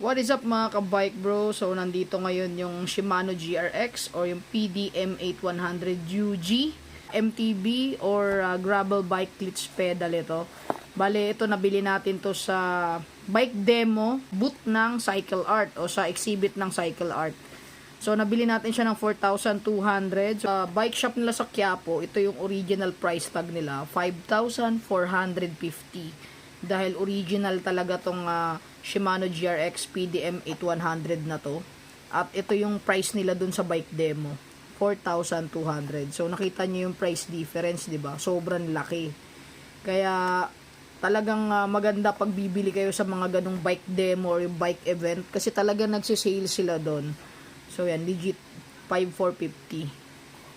What is up mga ka-bike bro? So nandito ngayon yung Shimano GRX or yung PDM8100 UG MTB or gravel bike clutch pedal ito. Bale ito nabili natin to sa bike demo booth ng Cycle Art o sa exhibit ng Cycle Art. So nabili natin siya ng 4,200. Sa bike shop nila sa Quiapo, ito yung original price tag nila, 5,450. Dahil original talaga tong Shimano GRX PDM 8100 na to. At ito yung price nila dun sa bike demo, 4,200. So nakita niyo yung price difference, 'di ba? Sobrang laki. Kaya talagang maganda pag bibili kayo sa mga ganung bike demo or yung bike event kasi talaga nagse-sale sila doon. So yan, legit 5,450.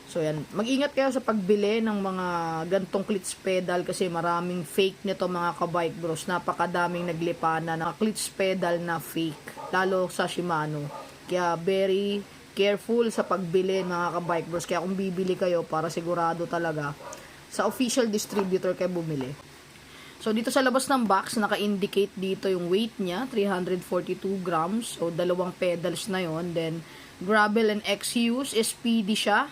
So yan, mag-ingat kayo sa pagbili ng mga gantong clutch pedal kasi maraming fake nito mga ka-bike bros. Napakadaming naglipana ng clutch pedal na fake, lalo sa Shimano. Kaya very careful sa pagbili mga ka-bike bros. Kaya kung bibili kayo, para sigurado talaga sa official distributor kayo bumili. So dito sa labas ng box, naka-indicate dito yung weight niya, 342 grams. So dalawang pedals na yon. Then gravel and XUs, SPD siya.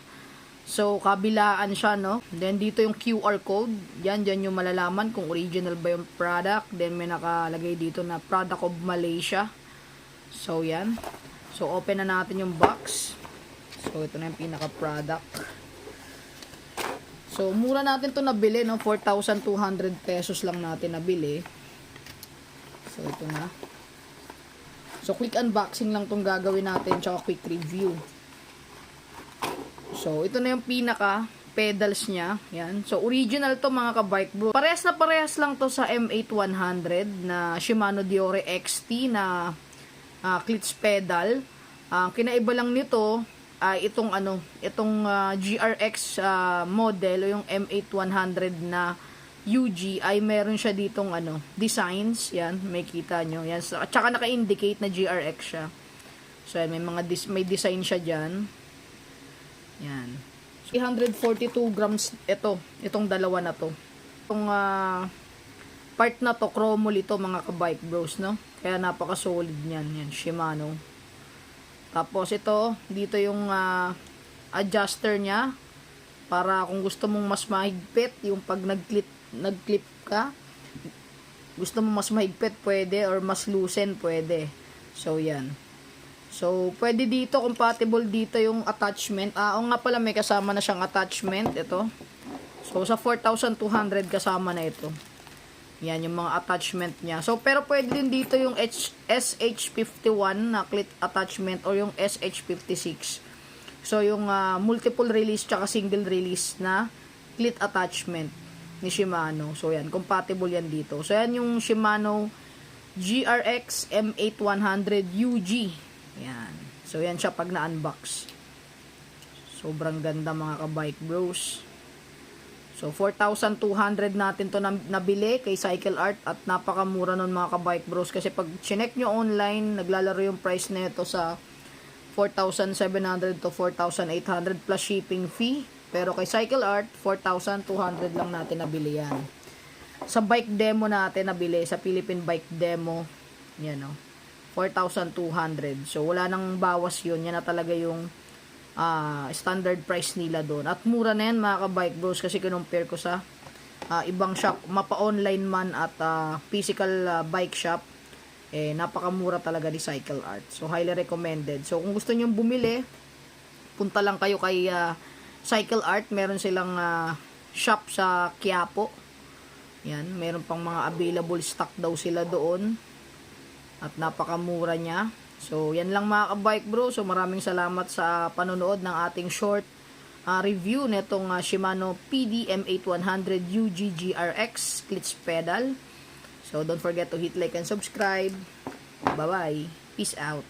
So, kabilaan siya, no? Then, dito yung QR code. Yan, dyan yung malalaman kung original ba yung product. Then, may nakalagay dito na product of Malaysia. So, yan. So, open na natin yung box. So, ito na yung pinaka-product. So, mura natin to nabili, no? 4,200 pesos lang natin nabili. So, ito na. So, quick unboxing lang tong gagawin natin, tsaka quick review. So, ito na yung pinaka pedals niya. Yan. So, original to mga ka-bike bro. Parehas lang to sa M8100 na Shimano Deore XT na clutch pedal. Kinaiba lang nito itong GRX model o yung M8100 na UG ay meron siya ditong designs. Yan, may kita nyo. Yan. So, at saka naka-indicate na GRX siya. So, yan, may design siya dyan. Yan. 342 grams itong dalawa na to. Itong part na to, chromol ito mga ka-bike bros, no? Kaya napaka-solid niyan. Yan, Shimano. Tapos ito, dito yung adjuster niya para kung gusto mong mas mahigpit, yung pag nag-clip ka, gusto mong mas mahigpit, pwede, or mas loosen, pwede. So, yan. So, pwede dito, compatible dito yung attachment. O nga pala, may kasama na siyang attachment. Ito. So, sa 4,200 kasama na ito. Yan, yung mga attachment niya. So, pero pwede din dito yung SH51 na clit attachment or yung SH56. So, yung multiple release tsaka single release na clit attachment ni Shimano. So, yan, compatible yan dito. So, yan yung Shimano GRX M8100 UG. Yan. So, yan siya pag na-unbox. Sobrang ganda mga ka-bike bros. So, 4,200 natin to nabili kay Cycle Art at napakamura nun mga ka-bike bros. Kasi pag chinek nyo online, naglalaro yung price nito sa 4,700 to 4,800 plus shipping fee. Pero kay Cycle Art, 4,200 lang natin nabili yan. Sa bike demo natin nabili, sa Philippine Bike Demo, yan o. 4,200. So, wala nang bawas yun. Yan na talaga yung standard price nila doon. At mura na yan mga ka-bike bros kasi kinumpare ko sa ibang shop, mapa-online man at physical bike shop. Napakamura talaga ni Cycle Art. So, highly recommended. So, kung gusto nyo bumili, punta lang kayo kay Cycle Art. Meron silang shop sa Quiapo. Yan. Meron pang mga available stock daw sila doon. At napakamura niya. So, yan lang mga ka-bike bro. So, maraming salamat sa panonood ng ating short review netong Shimano PDM 8100 UG GRX clutch pedal. So, don't forget to hit like and subscribe. Bye-bye. Peace out.